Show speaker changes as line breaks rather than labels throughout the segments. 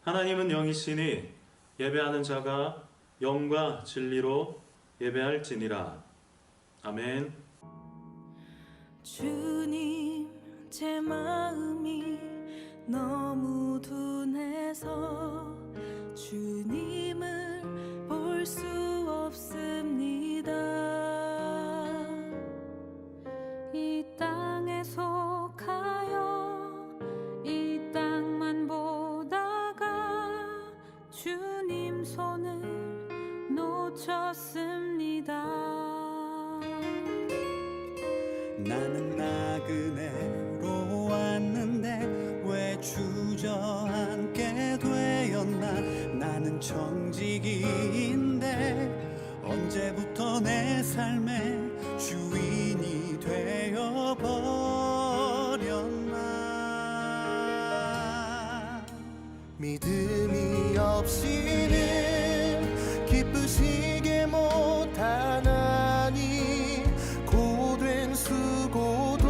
하나님은 영이시니 예배하는 자가 영과 진리로 예배할지니라. 아멘.
주님, 제 마음이 너무 둔해서 주님을 볼 수 없습니다. 이 땅에 속하여 이 땅만 보다가 주님 손을 놓쳤습니다.
나는 나그네로 왔는데 왜 주저앉게 되었나. 나는 청지기인데 언제부터 내 삶의 주인이 되어버렸나. 믿음이 없이는 기쁘시게 못하나니 고된 수고도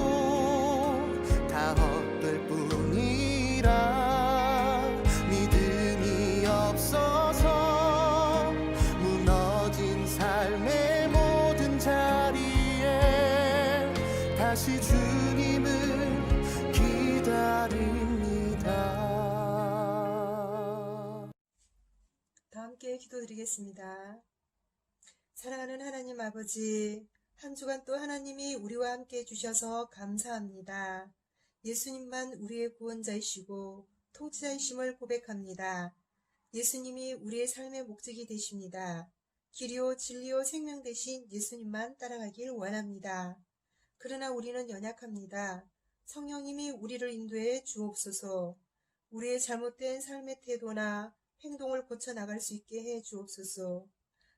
다 헛될 뿐이라. 믿음이 없어서 무너진 삶의 모든 자리에 다시 주님을 기다립니다.
다 함께 기도드리겠습니다. 사랑하는 하나님 아버지, 한 주간 또 하나님이 우리와 함께 해주셔서 감사합니다. 예수님만 우리의 구원자이시고 통치자이심을 고백합니다. 예수님이 우리의 삶의 목적이 되십니다. 길이요 진리요 생명 되신 예수님만 따라가길 원합니다. 그러나 우리는 연약합니다. 성령님이 우리를 인도해 주옵소서. 우리의 잘못된 삶의 태도나 행동을 고쳐 나갈 수 있게 해 주옵소서.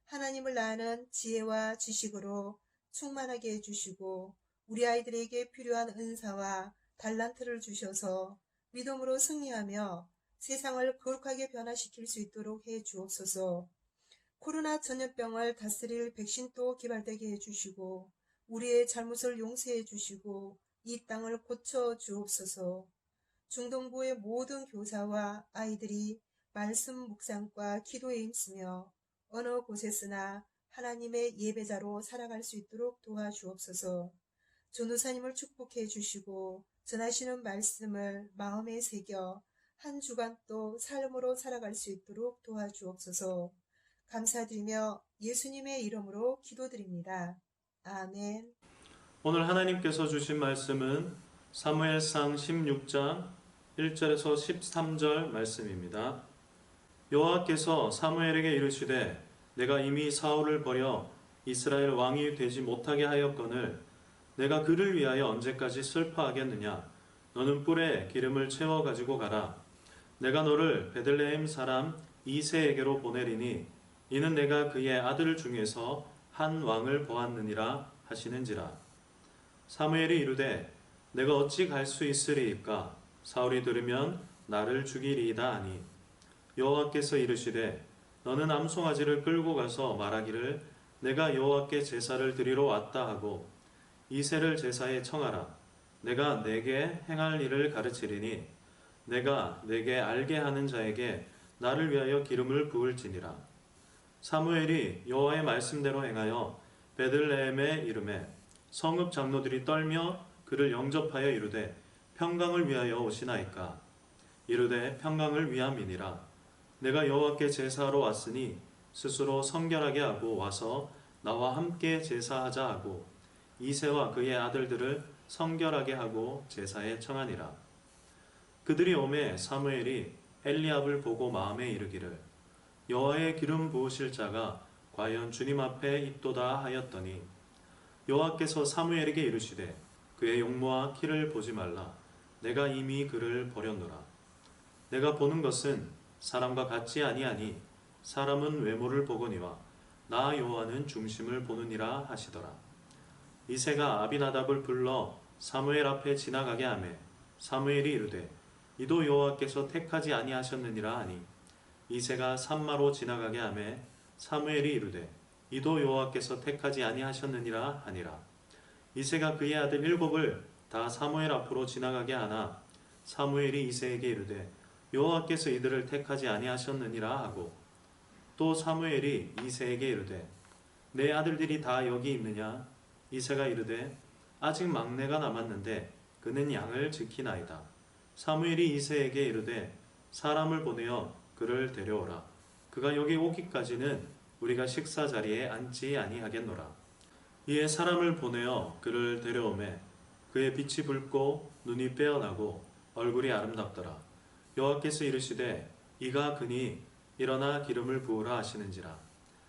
하나님을 아는 지혜와 지식으로 충만하게 해주시고 우리 아이들에게 필요한 은사와 달란트를 주셔서 믿음으로 승리하며 세상을 거룩하게 변화시킬 수 있도록 해 주옵소서. 코로나 전염병을 다스릴 백신도 개발되게 해주시고 우리의 잘못을 용서해 주시고 이 땅을 고쳐 주옵소서. 중동부의 모든 교사와 아이들이 말씀 묵상과 기도에 힘쓰며 어느 곳에서나 하나님의 예배자로 살아갈 수 있도록 도와주옵소서. 전도사님을 축복해 주시고 전하시는 말씀을 마음에 새겨 한 주간 또 삶으로 살아갈 수 있도록 도와주옵소서. 감사드리며 예수님의 이름으로 기도드립니다. 아멘.
오늘 하나님께서 주신 말씀은 사무엘상 16장 1절에서 13절 말씀입니다. 여호와께서 사무엘에게 이르시되 내가 이미 사울을 버려 이스라엘 왕이 되지 못하게 하였거늘 내가 그를 위하여 언제까지 슬퍼하겠느냐. 너는 뿔에 기름을 채워 가지고 가라. 내가 너를 베들레헴 사람 이새에게로 보내리니 이는 내가 그의 아들 중에서 한 왕을 보았느니라 하시는지라. 사무엘이 이르되 내가 어찌 갈 수 있으리이까. 사울이 들으면 나를 죽이리이다 하니 여호와께서 이르시되 너는 암송아지를 끌고 가서 말하기를 내가 여호와께 제사를 드리러 왔다 하고 이새를 제사에 청하라. 내가 내게 행할 일을 가르치리니 내가 내게 알게 하는 자에게 나를 위하여 기름을 부을지니라. 사무엘이 여호와의 말씀대로 행하여 베들레헴에 이르매 성읍 장로들이 떨며 그를 영접하여 이르되 평강을 위하여 오시나이까. 이르되 평강을 위함이니라. 내가 여호와께 제사하러 왔으니 스스로 성결하게 하고 와서 나와 함께 제사하자 하고 이새와 그의 아들들을 성결하게 하고 제사에 청하니라. 그들이 오매 사무엘이 엘리압을 보고 마음에 이르기를 여호와의 기름 부으실 자가 과연 주님 앞에 있도다 하였더니 여호와께서 사무엘에게 이르시되 그의 용모와 키를 보지 말라. 내가 이미 그를 버렸노라. 내가 보는 것은 사람과 같지 아니하니 사람은 외모를 보거니와 나 여호와는 중심을 보느니라 하시더라. 이새가 아비나답을 불러 사무엘 앞에 지나가게 하매 사무엘이 이르되 이도 여호와께서 택하지 아니하셨느니라 하니 이새가 산마로 지나가게 하매 사무엘이 이르되 이도 여호와께서 택하지 아니하셨느니라 하니라. 이새가 그의 아들 7을 다 사무엘 앞으로 지나가게 하나 사무엘이 이새에게 이르되 여호와께서 이들을 택하지 아니하셨느니라 하고 또 사무엘이 이새에게 이르되 내 아들들이 다 여기 있느냐? 이새가 이르되 아직 막내가 남았는데 그는 양을 지키나이다. 사무엘이 이새에게 이르되 사람을 보내어 그를 데려오라. 그가 여기 오기까지는 우리가 식사 자리에 앉지 아니하겠노라. 이에 사람을 보내어 그를 데려오매 그의 빛이 붉고 눈이 빼어나고 얼굴이 아름답더라. 여호와께서 이르시되 이가 그니 일어나 기름을 부으라 하시는지라.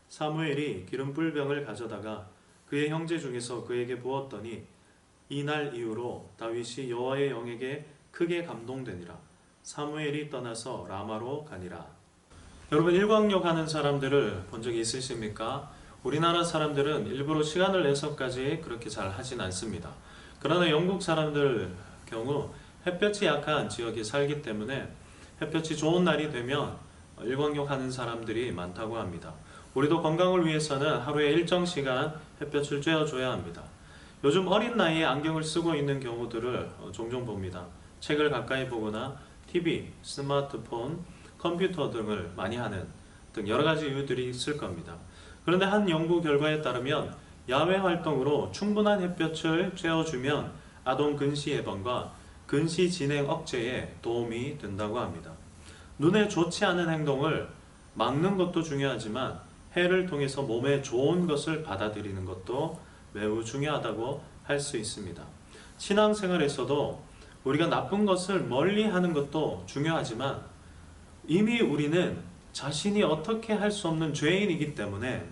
사무엘이 기름 뿔병을 가져다가 그의 형제 중에서 그에게 부었더니 이날 이후로 다윗이 여호와의 영에게 크게 감동되니라. 사무엘이 떠나서 라마로 가니라. 여러분, 일광욕 하는 사람들을 본 적이 있으십니까? 우리나라 사람들은 일부러 시간을 내서까지 그렇게 잘 하진 않습니다. 그러나 영국 사람들 경우 햇볕이 약한 지역에 살기 때문에 햇볕이 좋은 날이 되면 일광욕 하는 사람들이 많다고 합니다. 우리도 건강을 위해서는 하루에 일정 시간 햇볕을 쬐어줘야 합니다. 요즘 어린 나이에 안경을 쓰고 있는 경우들을 종종 봅니다. 책을 가까이 보거나 TV, 스마트폰, 컴퓨터 등을 많이 하는 등 여러 가지 이유들이 있을 겁니다. 그런데 한 연구 결과에 따르면 야외 활동으로 충분한 햇볕을 쬐어주면 아동 근시 예방과 근시 진행 억제에 도움이 된다고 합니다. 눈에 좋지 않은 행동을 막는 것도 중요하지만 해를 통해서 몸에 좋은 것을 받아들이는 것도 매우 중요하다고 할 수 있습니다. 신앙생활에서도 우리가 나쁜 것을 멀리 하는 것도 중요하지만 이미 우리는 자신이 어떻게 할 수 없는 죄인이기 때문에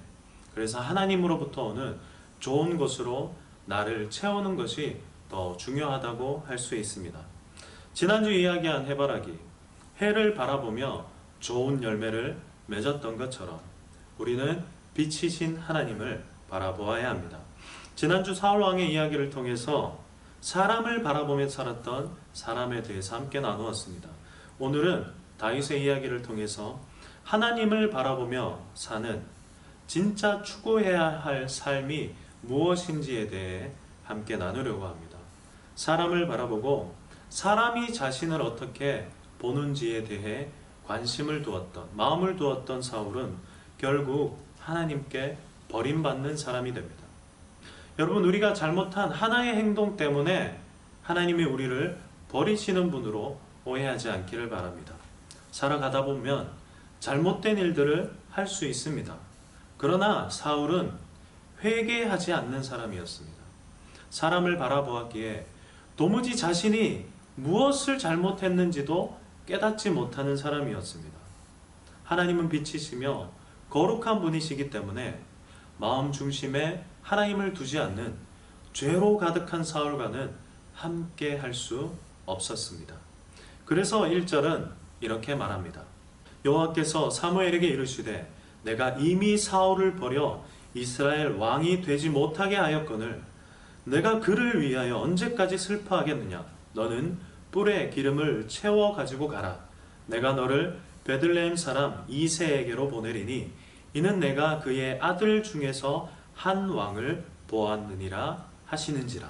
그래서 하나님으로부터 오는 좋은 것으로 나를 채우는 것이 더 중요하다고 할 수 있습니다. 지난주 이야기한 해바라기, 해를 바라보며 좋은 열매를 맺었던 것처럼 우리는 빛이신 하나님을 바라보아야 합니다. 지난주 사울왕의 이야기를 통해서 사람을 바라보며 살았던 사람에 대해서 함께 나누었습니다. 오늘은 다윗의 이야기를 통해서 하나님을 바라보며 사는 진짜 추구해야 할 삶이 무엇인지에 대해 함께 나누려고 합니다. 사람을 바라보고 사람이 자신을 어떻게 보는지에 대해 관심을 두었던, 마음을 두었던 사울은 결국 하나님께 버림받는 사람이 됩니다. 여러분, 우리가 잘못한 하나의 행동 때문에 하나님이 우리를 버리시는 분으로 오해하지 않기를 바랍니다. 살아가다 보면 잘못된 일들을 할 수 있습니다. 그러나 사울은 회개하지 않는 사람이었습니다. 사람을 바라보았기에 도무지 자신이 무엇을 잘못했는지도 깨닫지 못하는 사람이었습니다. 하나님은 빛이시며 거룩한 분이시기 때문에 마음 중심에 하나님을 두지 않는 죄로 가득한 사울과는 함께 할 수 없었습니다. 그래서 1절은 이렇게 말합니다. 여호와께서 사무엘에게 이르시되 내가 이미 사울을 버려 이스라엘 왕이 되지 못하게 하였거늘 내가 그를 위하여 언제까지 슬퍼하겠느냐. 너는 뿔에 기름을 채워 가지고 가라. 내가 너를 베들레헴 사람 이새에게로 보내리니 이는 내가 그의 아들 중에서 한 왕을 보았느니라 하시는지라.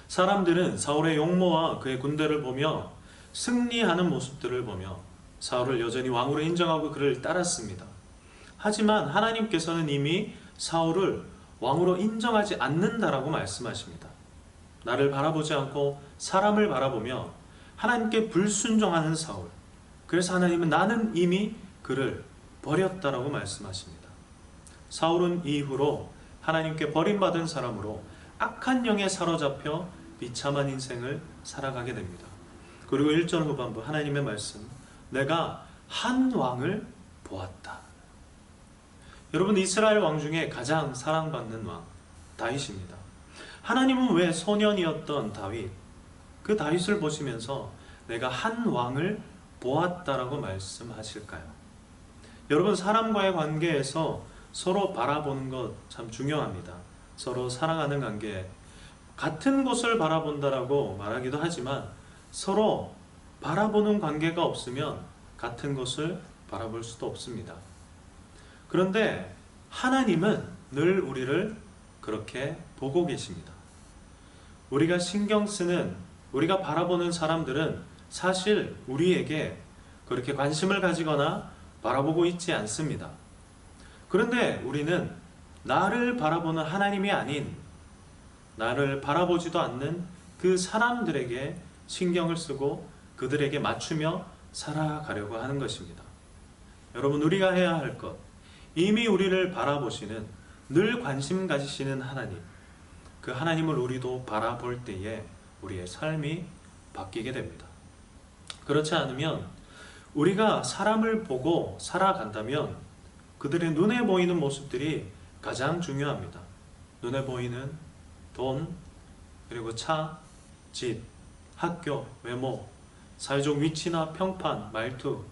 사람들은 사울의 용모와 그의 군대를 보며 승리하는 모습들을 보며 사울을 여전히 왕으로 인정하고 그를 따랐습니다. 하지만 하나님께서는 이미 사울을 왕으로 인정하지 않는다라고 말씀하십니다. 나를 바라보지 않고 사람을 바라보며 하나님께 불순종하는 사울. 그래서 하나님은 나는 이미 그를 버렸다라고 말씀하십니다. 사울은 이후로 하나님께 버림받은 사람으로 악한 영에 사로잡혀 비참한 인생을 살아가게 됩니다. 그리고 1절 후반부 하나님의 말씀, 내가 한 왕을 보았다. 여러분, 이스라엘 왕 중에 가장 사랑받는 왕 다윗입니다. 하나님은 왜 소년이었던 다윗, 그 다윗을 보시면서 내가 한 왕을 보았다라고 말씀하실까요? 여러분, 사람과의 관계에서 서로 바라보는 것 참 중요합니다. 서로 사랑하는 관계, 같은 곳을 바라본다라고 말하기도 하지만 서로 바라보는 관계가 없으면 같은 곳을 바라볼 수도 없습니다. 그런데 하나님은 늘 우리를 그렇게 보고 계십니다. 우리가 신경 쓰는, 우리가 바라보는 사람들은 사실 우리에게 그렇게 관심을 가지거나 바라보고 있지 않습니다. 그런데 우리는 나를 바라보는 하나님이 아닌 나를 바라보지도 않는 그 사람들에게 신경을 쓰고 그들에게 맞추며 살아가려고 하는 것입니다. 여러분, 우리가 해야 할 것, 이미 우리를 바라보시는, 늘 관심 가지시는 하나님, 그 하나님을 우리도 바라볼 때에 우리의 삶이 바뀌게 됩니다. 그렇지 않으면 우리가 사람을 보고 살아간다면 그들의 눈에 보이는 모습들이 가장 중요합니다. 눈에 보이는 돈, 그리고 차, 집, 학교, 외모, 사회적 위치나 평판, 말투,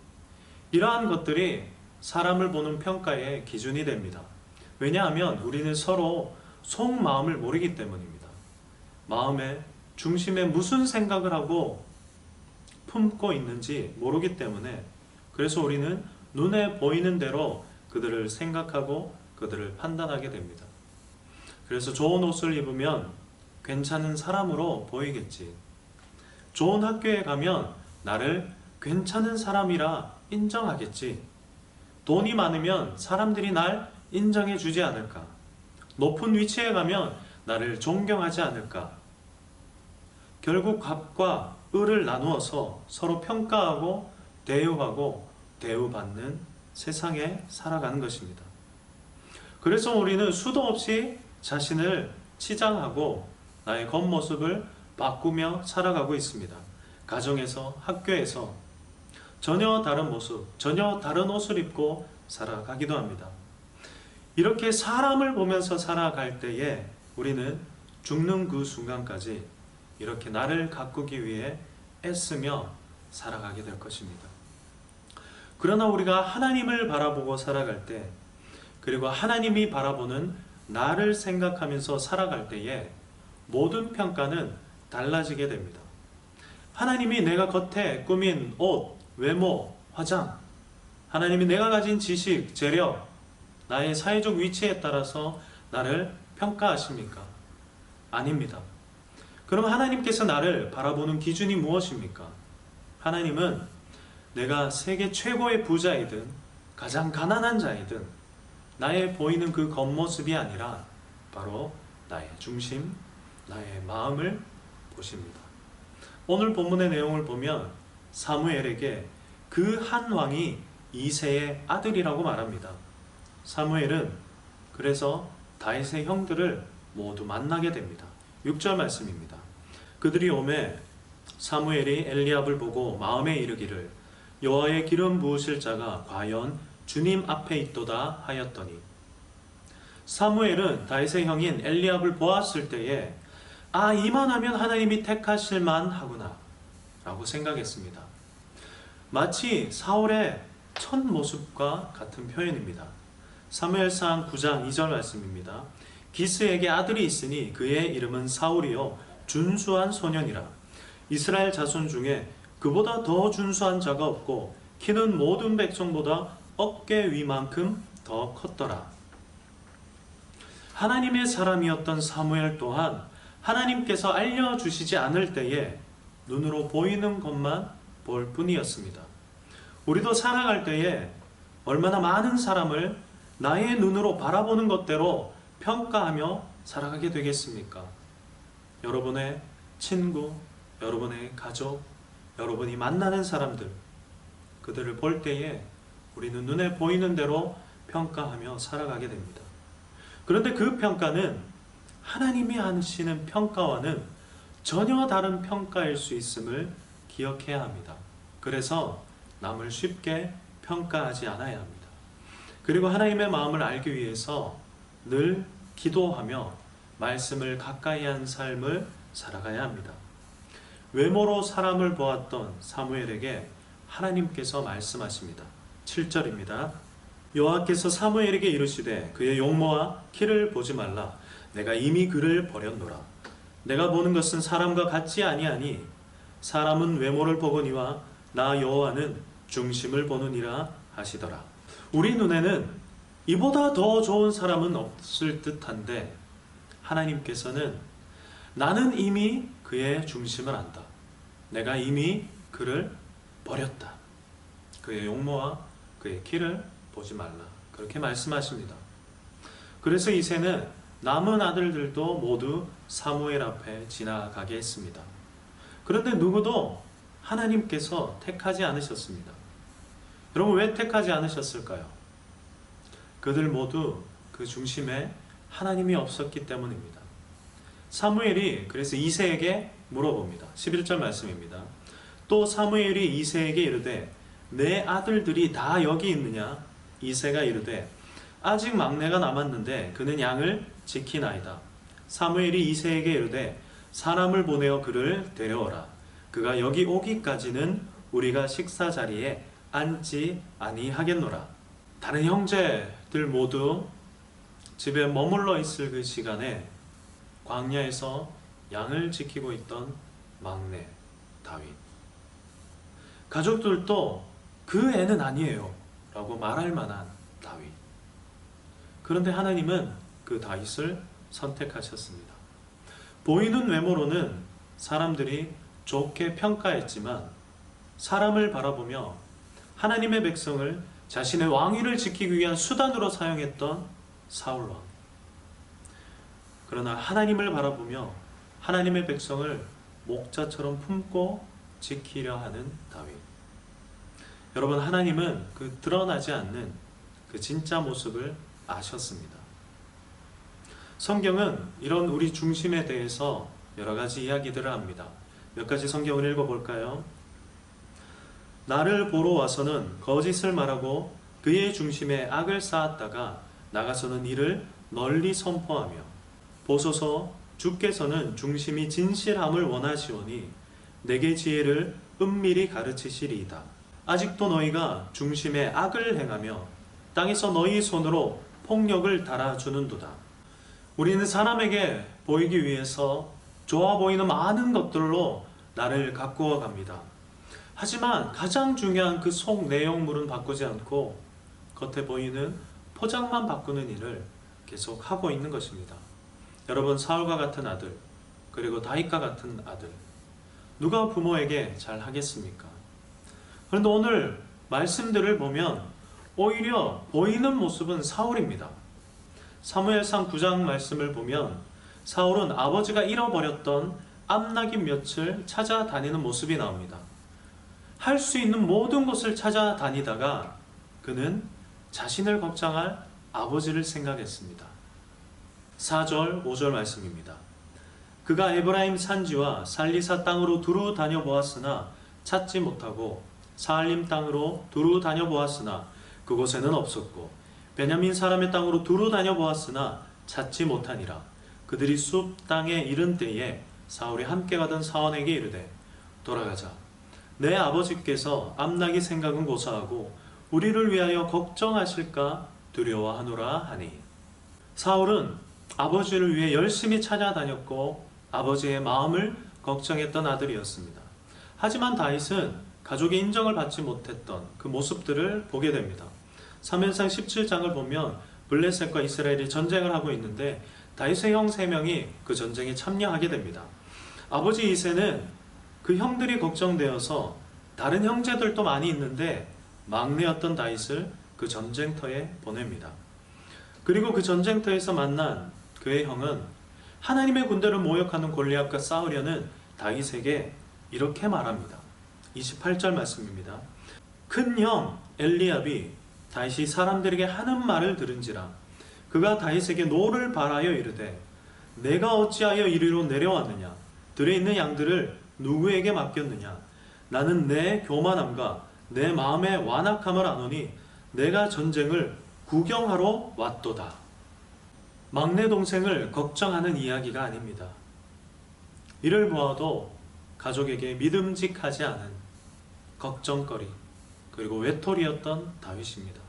이러한 것들이 사람을 보는 평가의 기준이 됩니다. 왜냐하면 우리는 서로 속마음을 모르기 때문입니다. 마음의 중심에 무슨 생각을 하고 품고 있는지 모르기 때문에, 그래서 우리는 눈에 보이는 대로 그들을 생각하고 그들을 판단하게 됩니다. 그래서 좋은 옷을 입으면 괜찮은 사람으로 보이겠지. 좋은 학교에 가면 나를 괜찮은 사람이라 인정하겠지. 돈이 많으면 사람들이 날 인정해 주지 않을까. 높은 위치에 가면 나를 존경하지 않을까. 결국 값과 을을 나누어서 서로 평가하고 대우하고 대우받는 세상에 살아가는 것입니다. 그래서 우리는 수도 없이 자신을 치장하고 나의 겉모습을 바꾸며 살아가고 있습니다. 가정에서, 학교에서 전혀 다른 모습, 전혀 다른 옷을 입고 살아가기도 합니다. 이렇게 사람을 보면서 살아갈 때에 우리는 죽는 그 순간까지 이렇게 나를 가꾸기 위해 애쓰며 살아가게 될 것입니다. 그러나 우리가 하나님을 바라보고 살아갈 때, 그리고 하나님이 바라보는 나를 생각하면서 살아갈 때에 모든 평가는 달라지게 됩니다. 하나님이 내가 겉에 꾸민 옷, 외모, 화장, 하나님이 내가 가진 지식, 재력, 나의 사회적 위치에 따라서 나를 평가하십니까? 아닙니다. 그럼 하나님께서 나를 바라보는 기준이 무엇입니까? 하나님은 내가 세계 최고의 부자이든 가장 가난한 자이든 나의 보이는 그 겉모습이 아니라 바로 나의 중심, 나의 마음을 보십니다. 오늘 본문의 내용을 보면 사무엘에게 그 한 왕이 이새의 아들이라고 말합니다. 사무엘은 그래서 다윗의 형들을 모두 만나게 됩니다. 6절 말씀입니다. 그들이 오매 사무엘이 엘리압을 보고 마음에 이르기를 여호와의 기름 부으실 자가 과연 주님 앞에 있도다 하였더니, 사무엘은 다윗의 형인 엘리압을 보았을 때에 이만하면 하나님이 택하실 만하구나 라고 생각했습니다. 마치 사울의 첫 모습과 같은 표현입니다. 사무엘상 9장 2절 말씀입니다. 기스에게 아들이 있으니 그의 이름은 사울이요 준수한 소년이라. 이스라엘 자손 중에 그보다 더 준수한 자가 없고 키는 모든 백성보다 어깨 위만큼 더 컸더라. 하나님의 사람이었던 사무엘 또한 하나님께서 알려주시지 않을 때에 눈으로 보이는 것만 볼 뿐이었습니다. 우리도 살아갈 때에 얼마나 많은 사람을 나의 눈으로 바라보는 것대로 평가하며 살아가게 되겠습니까? 여러분의 친구, 여러분의 가족, 여러분이 만나는 사람들, 그들을 볼 때에 우리는 눈에 보이는 대로 평가하며 살아가게 됩니다. 그런데 그 평가는 하나님이 하시는 평가와는 전혀 다른 평가일 수 있음을 기억해야 합니다. 그래서 남을 쉽게 평가하지 않아야 합니다. 그리고 하나님의 마음을 알기 위해서 늘 기도하며 말씀을 가까이 한 삶을 살아가야 합니다. 외모로 사람을 보았던 사무엘에게 하나님께서 말씀하십니다. 7절입니다. 여호와께서 사무엘에게 이르시되 그의 용모와 키를 보지 말라. 내가 이미 그를 버렸노라. 내가 보는 것은 사람과 같지 아니하니 사람은 외모를 보거니와 나 여호와는 중심을 보느니라 하시더라. 우리 눈에는 이보다 더 좋은 사람은 없을 듯한데 하나님께서는 나는 이미 그의 중심을 안다. 내가 이미 그를 버렸다. 그의 용모와 그의 키를 보지 말라. 그렇게 말씀하십니다. 그래서 이새는 남은 아들들도 모두 사무엘 앞에 지나가게 했습니다. 그런데 누구도 하나님께서 택하지 않으셨습니다. 여러분, 왜 택하지 않으셨을까요? 그들 모두 그 중심에 하나님이 없었기 때문입니다. 사무엘이 그래서 이새에게 물어봅니다. 11절 말씀입니다. 또 사무엘이 이새에게 이르되 내 아들들이 다 여기 있느냐? 이새가 이르되 아직 막내가 남았는데 그는 양을 지키나이다. 사무엘이 이새에게 이르되 사람을 보내어 그를 데려오라. 그가 여기 오기까지는 우리가 식사 자리에 앉지 아니하겠노라. 다른 형제들 모두 집에 머물러 있을 그 시간에 광야에서 양을 지키고 있던 막내 다윗. 가족들도 그 애는 아니에요 라고 말할 만한 다윗. 그런데 하나님은 그 다윗을 선택하셨습니다. 보이는 외모로는 사람들이 좋게 평가했지만 사람을 바라보며 하나님의 백성을 자신의 왕위를 지키기 위한 수단으로 사용했던 사울왕. 그러나 하나님을 바라보며 하나님의 백성을 목자처럼 품고 지키려 하는 다윗. 여러분, 하나님은 그 드러나지 않는 그 진짜 모습을 아셨습니다. 성경은 이런 우리 중심에 대해서 여러 가지 이야기들을 합니다. 몇 가지 성경을 읽어볼까요? 나를 보러 와서는 거짓을 말하고 그의 중심에 악을 쌓았다가 나가서는 이를 널리 선포하며 보소서 주께서는 중심이 진실함을 원하시오니 내게 지혜를 은밀히 가르치시리이다. 아직도 너희가 중심에 악을 행하며 땅에서 너희 손으로 폭력을 달아주는도다. 우리는 사람에게 보이기 위해서 좋아 보이는 많은 것들로 나를 가꾸어 갑니다. 하지만 가장 중요한 그 속 내용물은 바꾸지 않고 겉에 보이는 포장만 바꾸는 일을 계속 하고 있는 것입니다. 여러분, 사울과 같은 아들, 그리고 다윗과 같은 아들, 누가 부모에게 잘 하겠습니까? 그런데 오늘 말씀들을 보면 오히려 보이는 모습은 사울입니다. 사무엘상 9장 말씀을 보면 사울은 아버지가 잃어버렸던 암낙인 멱을 찾아다니는 모습이 나옵니다. 할 수 있는 모든 곳을 찾아다니다가 그는 자신을 걱정할 아버지를 생각했습니다. 4절, 5절 말씀입니다. 그가 에브라임 산지와 살리사 땅으로 두루 다녀보았으나 찾지 못하고 사알림 땅으로 두루 다녀보았으나 그곳에는 없었고 베냐민 사람의 땅으로 두루 다녀보았으나 찾지 못하니라. 그들이 숲 땅에 이른 때에 사울이 함께 가던 사원에게 이르되 돌아가자. 내 아버지께서 암낙이 생각은 고사하고 우리를 위하여 걱정하실까 두려워하노라 하니. 사울은 아버지를 위해 열심히 찾아다녔고 아버지의 마음을 걱정했던 아들이었습니다. 하지만 다윗은 가족의 인정을 받지 못했던 그 모습들을 보게 됩니다. 사무엘상 17장을 보면 블레셋과 이스라엘이 전쟁을 하고 있는데 다윗의 형 3명이 그 전쟁에 참여하게 됩니다. 아버지 이새는 그 형들이 걱정되어서 다른 형제들도 많이 있는데 막내였던 다윗을 그 전쟁터에 보냅니다. 그리고 그 전쟁터에서 만난 그의 형은 하나님의 군대를 모욕하는 골리앗과 싸우려는 다윗에게 이렇게 말합니다. 28절 말씀입니다. 큰 형 엘리압이 다윗이 사람들에게 하는 말을 들은지라 그가 다윗에게 노를 바라여 이르되 내가 어찌하여 이리로 내려왔느냐 들에 있는 양들을 누구에게 맡겼느냐 나는 내 교만함과 내 마음의 완악함을 아노니 내가 전쟁을 구경하러 왔도다. 막내 동생을 걱정하는 이야기가 아닙니다. 이를 보아도 가족에게 믿음직하지 않은 걱정거리 그리고 외톨이였던 다윗입니다.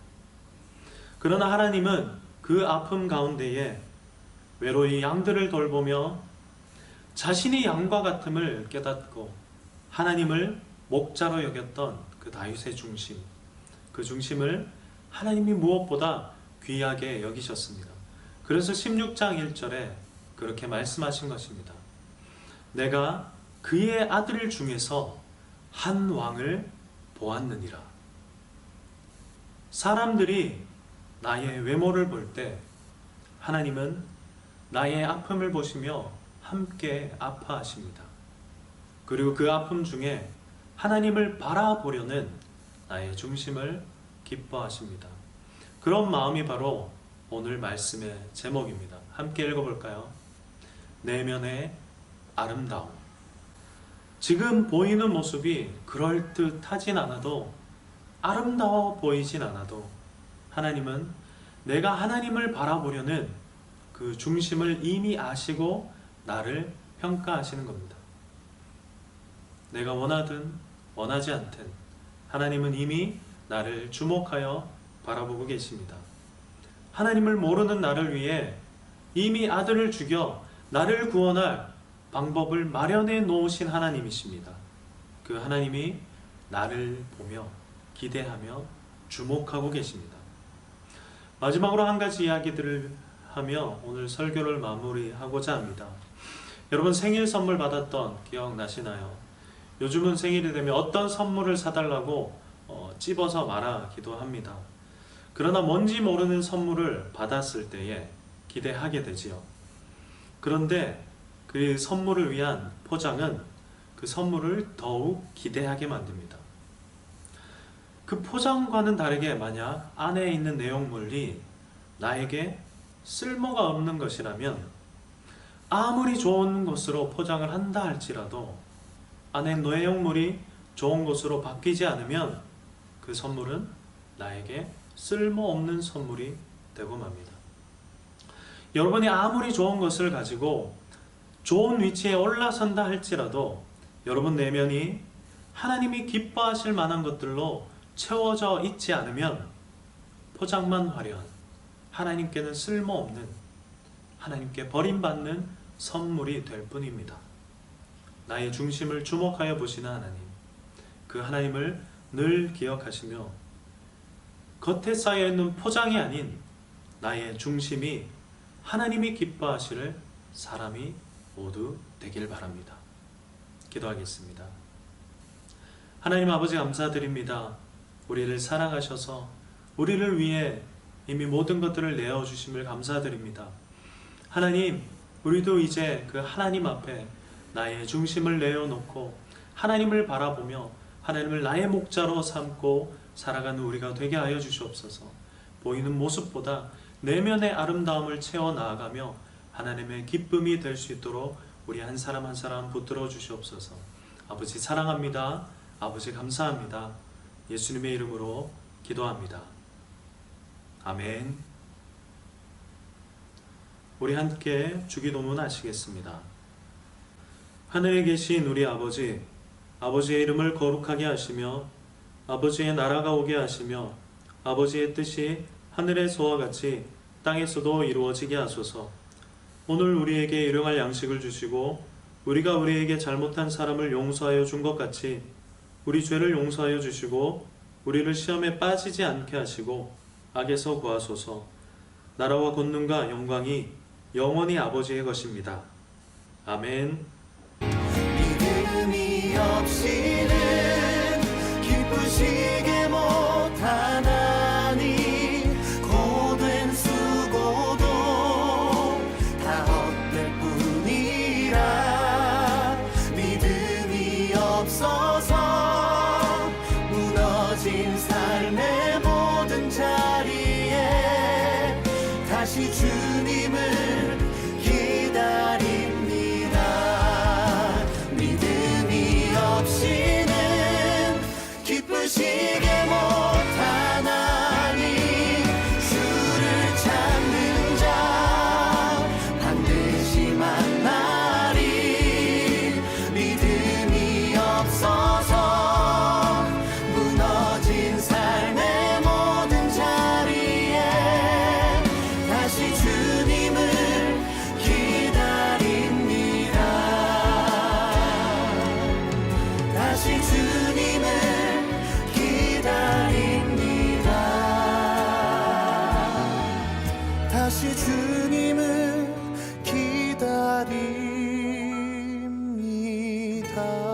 그러나 하나님은 그 아픔 가운데에 외로이 양들을 돌보며 자신이 양과 같음을 깨닫고 하나님을 목자로 여겼던 그 다윗의 중심, 그 중심을 하나님이 무엇보다 귀하게 여기셨습니다. 그래서 16장 1절에 그렇게 말씀하신 것입니다. 내가 그의 아들 중에서 한 왕을 보았느니라. 사람들이 나의 외모를 볼 때 하나님은 나의 아픔을 보시며 함께 아파하십니다. 그리고 그 아픔 중에 하나님을 바라보려는 나의 중심을 기뻐하십니다. 그런 마음이 바로 오늘 말씀의 제목입니다. 함께 읽어볼까요? 내면의 아름다움. 지금 보이는 모습이 그럴듯하진 않아도, 아름다워 보이진 않아도 하나님은 내가 하나님을 바라보려는 그 중심을 이미 아시고 나를 평가하시는 겁니다. 내가 원하든 원하지 않든 하나님은 이미 나를 주목하여 바라보고 계십니다. 하나님을 모르는 나를 위해 이미 아들을 죽여 나를 구원할 방법을 마련해 놓으신 하나님이십니다. 그 하나님이 나를 보며 기대하며 주목하고 계십니다. 마지막으로 한 가지 이야기들을 하며 오늘 설교를 마무리하고자 합니다. 여러분 생일 선물 받았던 기억나시나요? 요즘은 생일이 되면 어떤 선물을 사달라고 찝어서 말하기도 합니다. 그러나 뭔지 모르는 선물을 받았을 때에 기대하게 되지요. 그런데 그 선물을 위한 포장은 그 선물을 더욱 기대하게 만듭니다. 그 포장과는 다르게 만약 안에 있는 내용물이 나에게 쓸모가 없는 것이라면 아무리 좋은 것으로 포장을 한다 할지라도 안에 내용물이 좋은 것으로 바뀌지 않으면 그 선물은 나에게 쓸모없는 선물이 되고 맙니다. 여러분이 아무리 좋은 것을 가지고 좋은 위치에 올라선다 할지라도 여러분 내면이 하나님이 기뻐하실 만한 것들로 채워져 있지 않으면 포장만 화려한, 하나님께는 쓸모없는, 하나님께 버림받는 선물이 될 뿐입니다. 나의 중심을 주목하여 보시는 하나님, 그 하나님을 늘 기억하시며 겉에 쌓여있는 포장이 아닌 나의 중심이 하나님이 기뻐하시는 사람이 모두 되길 바랍니다. 기도하겠습니다. 하나님 아버지 감사드립니다. 우리를 사랑하셔서 우리를 위해 이미 모든 것들을 내어주심을 감사드립니다. 하나님, 우리도 이제 그 하나님 앞에 나의 중심을 내어놓고 하나님을 바라보며 하나님을 나의 목자로 삼고 살아가는 우리가 되게 하여 주시옵소서. 보이는 모습보다 내면의 아름다움을 채워 나아가며 하나님의 기쁨이 될 수 있도록 우리 한 사람 한 사람 붙들어 주시옵소서. 아버지 사랑합니다. 아버지 감사합니다. 예수님의 이름으로 기도합니다. 아멘. 우리 함께 주기도문 하시겠습니다. 하늘에 계신 우리 아버지, 아버지의 이름을 거룩하게 하시며 아버지의 나라가 오게 하시며 아버지의 뜻이 하늘에서와 같이 땅에서도 이루어지게 하소서. 오늘 우리에게 일용할 양식을 주시고 우리가 우리에게 잘못한 사람을 용서하여 준 것 같이 우리 죄를 용서하여 주시고 우리를 시험에 빠지지 않게 하시고 악에서 구하소서. 나라와 권능과 영광이 영원히 아버지의 것입니다. 아멘.
믿음이 없이는 기쁘시게 못하나니 고된 수고도 다 헛될 뿐이라. 믿음이 없어서 무너진 삶의 모든 자리에 다시 주님을 기다립니다. 믿음이 없이는 기쁘시게 못하나니 주를 찾는 자 반드시 만나리. 믿음이 없어서 무너진 삶의 모든 자리에 다시 주님을 기다립니다. 다시 주님을 기다립니다. 다시 주님을 기다립니다.